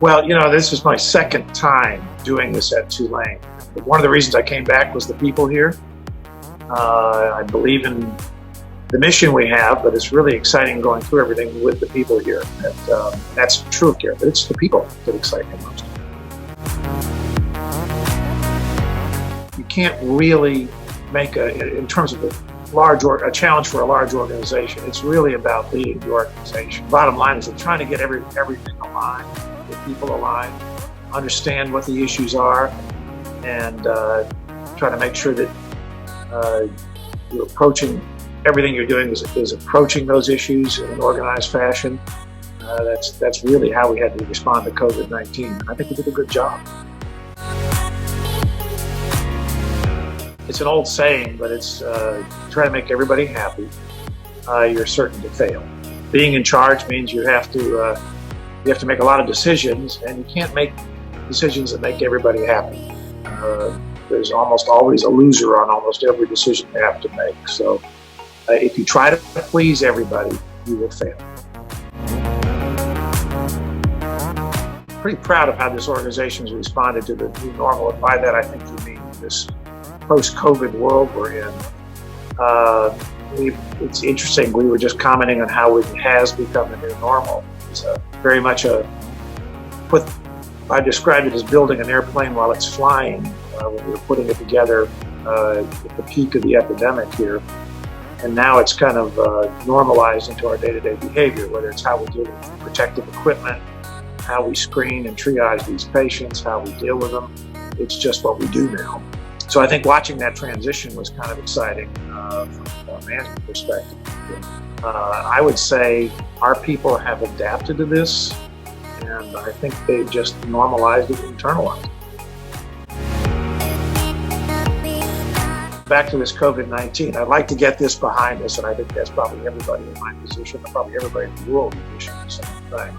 Well, this is my second time doing this at Tulane. One of the reasons I came back was the people here. I believe in the mission we have, but it's really exciting going through everything with the people here. That's true of care, but it's the people that excite me most. You can't really make in terms of a challenge for a large organization. It's really about leading the organization. Bottom line is that trying to get everything aligned, get people aligned, understand what the issues are, and try to make sure that you're approaching everything you're doing is approaching those issues in an organized fashion. That's really how we had to respond to COVID-19. I think we did a good job. It's an old saying, but it's try to make everybody happy. You're certain to fail. Being in charge means you have to make a lot of decisions, and you can't make decisions that make everybody happy. There's almost always a loser on almost every decision you have to make. So if you try to please everybody, you will fail. Pretty proud of how this organization has responded to the new normal, and by that I think you mean this post-COVID world we're in. It's interesting, we were just commenting on how it has become a new normal. It's very much I described it as building an airplane while it's flying when we were putting it together at the peak of the epidemic here. And now it's kind of normalized into our day-to-day behavior, whether it's how we deal with protective equipment, how we screen and triage these patients, how we deal with them. It's just what we do now. So I think watching that transition was kind of exciting from a management perspective. I would say our people have adapted to this, and I think they've just normalized it and internalized it. Back to this COVID-19, I'd like to get this behind us, and I think that's probably everybody in my position, probably everybody in the world position, the same thing.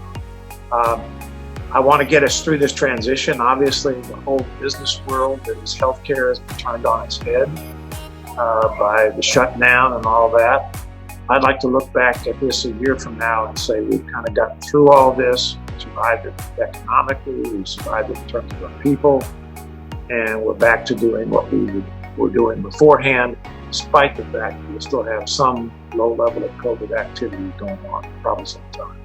I want to get us through this transition. Obviously, the whole business world that is healthcare has been turned on its head by the shutdown and all that. I'd like to look back at this a year from now and say we've kind of gotten through all this, survived it economically, we survived it in terms of our people, and we're back to doing what we were doing beforehand, despite the fact that we still have some low level of COVID activity going on, probably some time.